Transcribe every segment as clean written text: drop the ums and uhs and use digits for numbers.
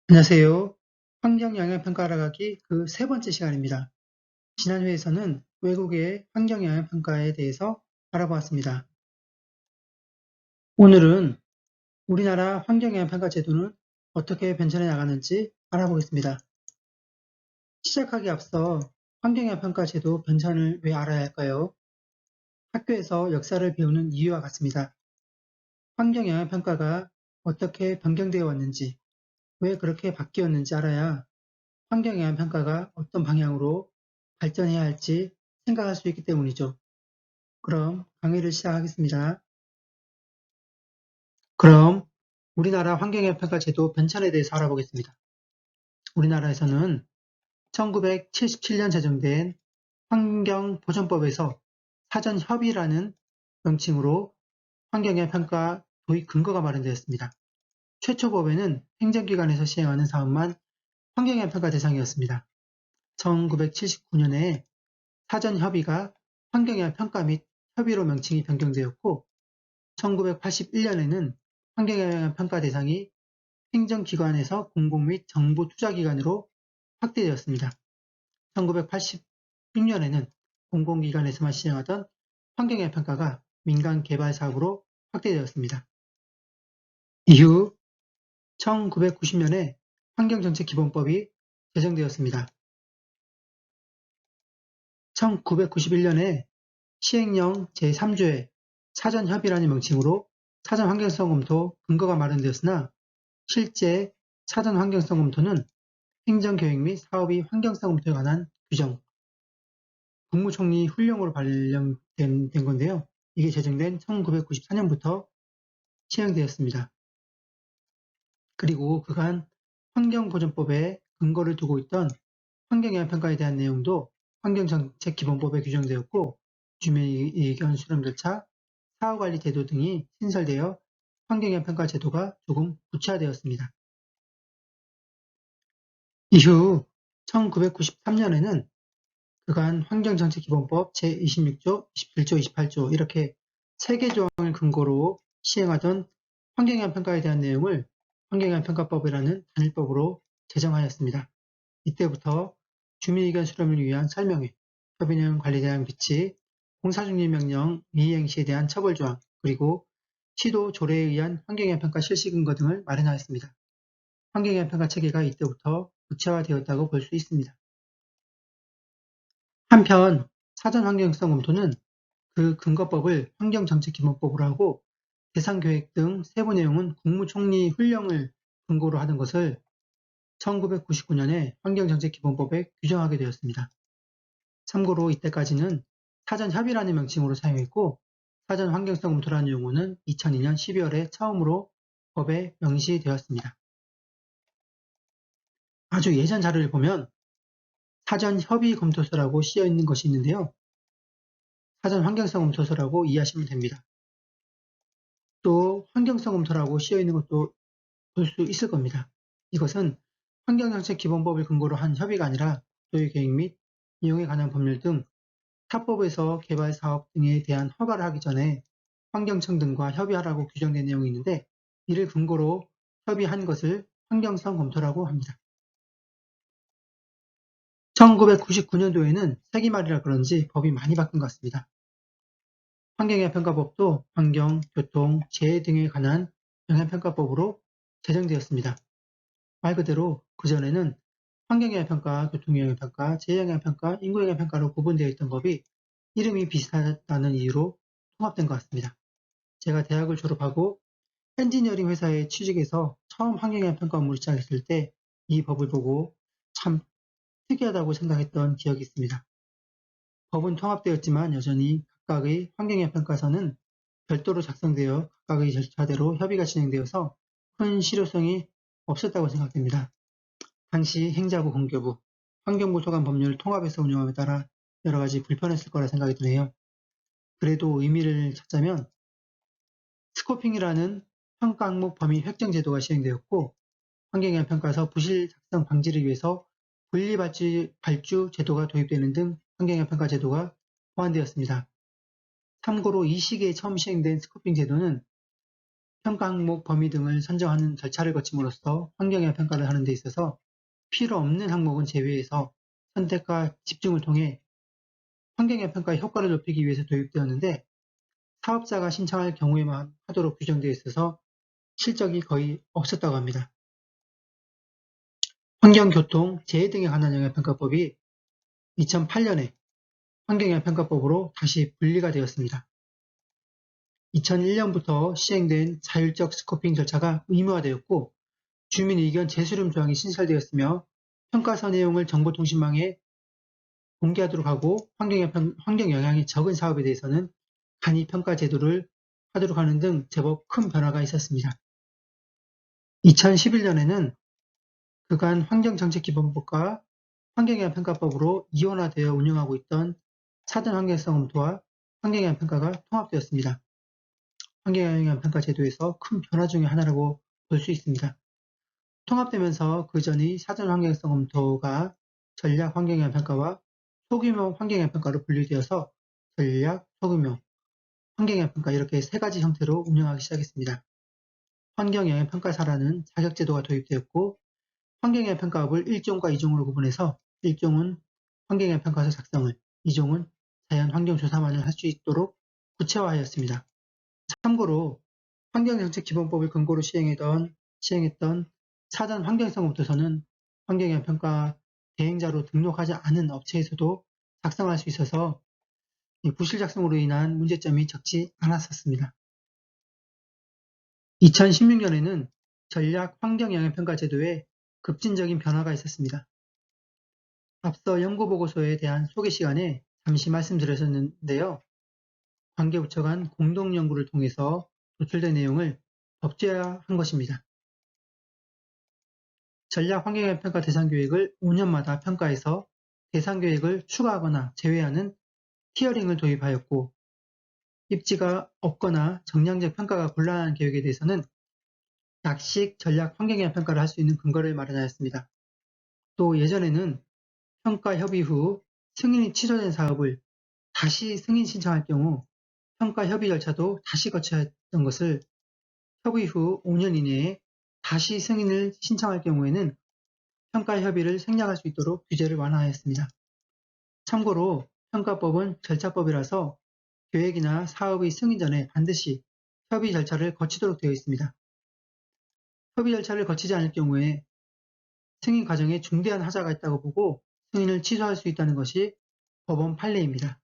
안녕하세요. 환경영향평가 알아가기 그 세 번째 시간입니다. 지난 회에서는 외국의 환경영향평가에 대해서 알아보았습니다. 오늘은 우리나라 환경영향평가 제도는 어떻게 변천해 나가는지 알아보겠습니다. 시작하기 앞서 환경영향평가 제도 변천을 왜 알아야 할까요? 학교에서 역사를 배우는 이유와 같습니다. 환경영향평가가 어떻게 변경되어 왔는지, 왜 그렇게 바뀌었는지 알아야 환경영향평가가 어떤 방향으로 발전해야 할지 생각할 수 있기 때문이죠. 그럼 강의를 시작하겠습니다. 그럼 우리나라 환경영향평가 제도 변천에 대해서 알아보겠습니다. 우리나라에서는 1977년 제정된 환경보전법에서 사전협의라는 명칭으로 환경영향평가 도입 근거가 마련되었습니다. 최초 법에는 행정기관에서 시행하는 사업만 환경영향평가 대상이었습니다. 1979년에 사전협의가 환경영향평가 및 협의로 명칭이 변경되었고 1981년에는 환경영향평가 대상이 행정기관에서 공공 및 정부 투자기관으로 확대되었습니다. 1986년에는 공공기관에서만 시행하던 환경영향평가가 민간개발사업으로 확대되었습니다. 이후 1990년에 환경정책기본법이 제정되었습니다. 1991년에 시행령 제3조에 사전협의라는 명칭으로 사전환경성 검토 근거가 마련되었으나 실제 사전환경성 검토는 행정계획 및 사업의 환경성 검토에 관한 규정, 국무총리 훈령으로 발령된 건데요. 이게 제정된 1994년부터 시행되었습니다. 그리고 그간 환경보전법에 근거를 두고 있던 환경영향평가에 대한 내용도 환경정책기본법에 규정되었고 주민의견 수렴 절차, 사후관리 제도 등이 신설되어 환경영향평가 제도가 조금 구체화되었습니다. 이후 1993년에는 그간 환경정책기본법 제26조, 27조, 28조 이렇게 3개 조항을 근거로 시행하던 환경영향평가에 대한 내용을 환경영향평가법이라는 단일법으로 제정하였습니다. 이때부터 주민의견 수렴을 위한 설명회, 협의내용 관리 대상 비치, 공사중립명령 미이행 시에 대한 처벌조항, 그리고 시도 조례에 의한 환경영향평가 실시 근거 등을 마련하였습니다. 환경영향평가 체계가 이때부터 구체화되었다고 볼 수 있습니다. 한편 사전환경성 검토는 그 근거법을 환경정책기본법으로 하고 대상계획 등 세부 내용은 국무총리 훈령을 근거로 하는 것을 1999년에 환경정책기본법에 규정하게 되었습니다. 참고로 이때까지는 사전협의라는 명칭으로 사용했고 사전환경성 검토라는 용어는 2002년 12월에 처음으로 법에 명시되었습니다. 아주 예전 자료를 보면 사전협의 검토서라고 쓰여 있는 것이 있는데요. 사전환경성 검토서라고 이해하시면 됩니다. 또 환경성 검토라고 쓰여 있는 것도 볼 수 있을 겁니다. 이것은 환경정책기본법을 근거로 한 협의가 아니라 국토의 계획 및 이용에 관한 법률 등 타법에서 개발 사업 등에 대한 허가를 하기 전에 환경청 등과 협의하라고 규정된 내용이 있는데 이를 근거로 협의한 것을 환경성 검토라고 합니다. 1999년도에는 세기말이라 그런지 법이 많이 바뀐 것 같습니다. 환경영향평가법도 환경, 교통, 재해 등에 관한 영향평가법으로 제정되었습니다. 말 그대로 그전에는 환경영향평가, 교통영향평가, 재해영향평가, 인구영향평가로 구분되어 있던 법이 이름이 비슷하다는 이유로 통합된 것 같습니다. 제가 대학을 졸업하고 엔지니어링 회사에 취직해서 처음 환경영향평가 업무를 시작했을 때 이 법을 보고 참 특이하다고 생각했던 기억이 있습니다. 법은 통합되었지만 여전히 각각의 환경영향평가서는 별도로 작성되어 각각의 절차대로 협의가 진행되어서 큰 실효성이 없었다고 생각됩니다. 당시 행자부, 공교부, 환경부 소관 법률을 통합해서 운영함에 따라 여러 가지 불편했을 거라 생각이 드네요. 그래도 의미를 찾자면 스코핑이라는 평가 항목 범위 획정 제도가 시행되었고 환경영향평가서 부실 작성 방지를 위해서 분리발주 제도가 도입되는 등 환경영향평가 제도가 보완되었습니다. 참고로 이 시기에 처음 시행된 스코핑 제도는 평가 항목 범위 등을 선정하는 절차를 거침으로써 환경영향 평가를 하는 데 있어서 필요 없는 항목은 제외해서 선택과 집중을 통해 환경영향 평가의 효과를 높이기 위해서 도입되었는데 사업자가 신청할 경우에만 하도록 규정되어 있어서 실적이 거의 없었다고 합니다. 환경, 교통, 재해 등에 관한 영향평가법이 2008년에 환경영향평가법으로 다시 분리가 되었습니다. 2001년부터 시행된 자율적 스코핑 절차가 의무화되었고 주민 의견 재수렴 조항이 신설되었으며 평가서 내용을 정보통신망에 공개하도록 하고 환경 영향이 적은 사업에 대해서는 간이 평가 제도를 하도록 하는 등 제법 큰 변화가 있었습니다. 2011년에는 그간 환경정책기본법과 환경영향평가법으로 이원화되어 운영하고 있던 사전 환경성 검토와 환경영향평가가 통합되었습니다. 환경영향평가 제도에서 큰 변화 중의 하나라고 볼 수 있습니다. 통합되면서 그전의 사전 환경성 검토가 전략 환경영향평가와 소규모 환경영향평가로 분리되어서 전략, 소규모, 환경영향평가 이렇게 세 가지 형태로 운영하기 시작했습니다. 환경영향평가사라는 자격제도가 도입되었고 환경영향평가업을 1종과 2종으로 구분해서 1종은 환경영향평가서 작성을, 2종은 자연 환경조사만을 할 수 있도록 구체화하였습니다. 참고로 환경정책기본법을 근거로 시행했던 사전 환경성 검토서는 환경영향평가 대행자로 등록하지 않은 업체에서도 작성할 수 있어서 부실 작성으로 인한 문제점이 적지 않았었습니다. 2016년에는 전략 환경영향평가 제도에 급진적인 변화가 있었습니다. 앞서 연구보고서에 대한 소개 시간에 잠시 말씀드렸었는데요. 관계부처 간 공동연구를 통해서 도출된 내용을 법제화한 것입니다. 전략 환경영향평가 대상계획을 5년마다 평가해서 대상계획을 추가하거나 제외하는 티어링을 도입하였고 입지가 없거나 정량적 평가가 곤란한 계획에 대해서는 약식 전략 환경영향평가를 할 수 있는 근거를 마련하였습니다. 또 예전에는 평가 협의 후 승인이 취소된 사업을 다시 승인 신청할 경우 평가 협의 절차도 다시 거쳐야 했던 것을 협의 후 5년 이내에 다시 승인을 신청할 경우에는 평가 협의를 생략할 수 있도록 규제를 완화하였습니다. 참고로 평가법은 절차법이라서 계획이나 사업의 승인 전에 반드시 협의 절차를 거치도록 되어 있습니다. 협의 절차를 거치지 않을 경우에 승인 과정에 중대한 하자가 있다고 보고 승인을 취소할 수 있다는 것이 법원 판례입니다.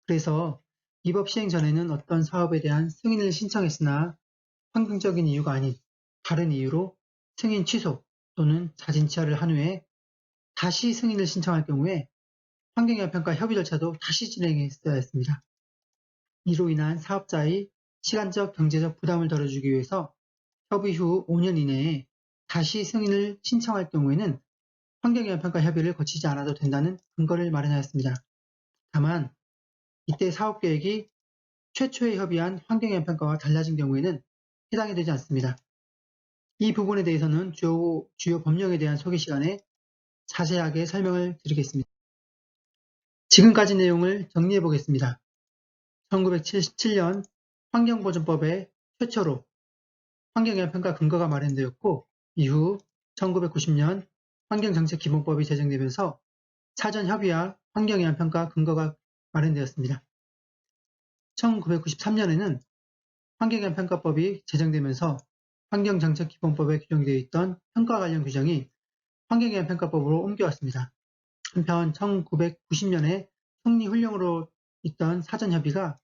그래서 이 법 시행 전에는 어떤 사업에 대한 승인을 신청했으나 환경적인 이유가 아닌 다른 이유로 승인 취소 또는 자진치하를 한 후에 다시 승인을 신청할 경우에 환경영향평가 협의 절차도 다시 진행했어야 했습니다. 이로 인한 사업자의 시간적 경제적 부담을 덜어주기 위해서 협의 후 5년 이내에 다시 승인을 신청할 경우에는 환경영향평가 협의를 거치지 않아도 된다는 근거를 마련하였습니다. 다만 이때 사업계획이 최초에 협의한 환경영향평가와 달라진 경우에는 해당이 되지 않습니다. 이 부분에 대해서는 주요 법령에 대한 소개 시간에 자세하게 설명을 드리겠습니다. 지금까지 내용을 정리해 보겠습니다. 1977년 환경보전법에 최초로 환경영향평가 근거가 마련되었고 이후 1990년 환경정책기본법이 제정되면서 사전협의와 환경영향평가 근거가 마련되었습니다. 1993년에는 환경영향평가법이 제정되면서 환경정책기본법에 규정되어 있던 평가 관련 규정이 환경영향평가법으로 옮겨왔습니다. 한편 1990년에 성리훈령으로 있던 사전협의가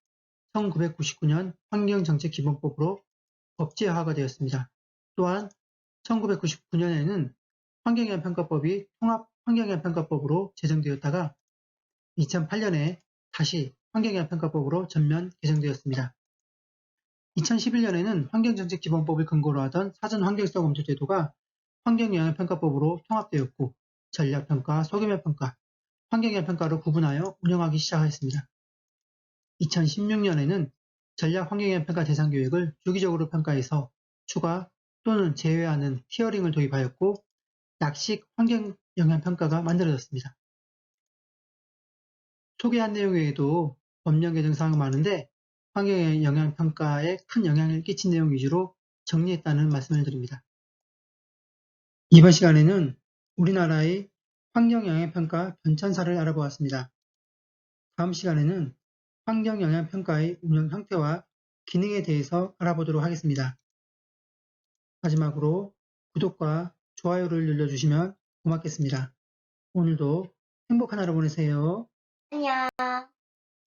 1999년 환경정책기본법으로 법제화가 되었습니다. 또한 1999년에는 환경영향평가법이 통합환경영향평가법으로 제정되었다가 2008년에 다시 환경영향평가법으로 전면 개정되었습니다. 2011년에는 환경정책기본법을 근거로 하던 사전환경성 검토제도가 환경영향평가법으로 통합되었고 전략평가, 소규모평가, 환경영향평가로 구분하여 운영하기 시작하였습니다. 2016년에는 전략 환경영향평가 대상계획을 주기적으로 평가해서 추가 또는 제외하는 티어링을 도입하였고 약식 환경영향평가가 만들어졌습니다. 소개한 내용 외에도 법령 개정 사항은 많은데 환경영향평가에 큰 영향을 끼친 내용 위주로 정리했다는 말씀을 드립니다. 이번 시간에는 우리나라의 환경영향평가 변천사를 알아보았습니다. 다음 시간에는 환경영향평가의 운영 형태와 기능에 대해서 알아보도록 하겠습니다. 마지막으로 구독과 좋아요를 눌러주시면 고맙겠습니다. 오늘도 행복한 하루 보내세요. 안녕.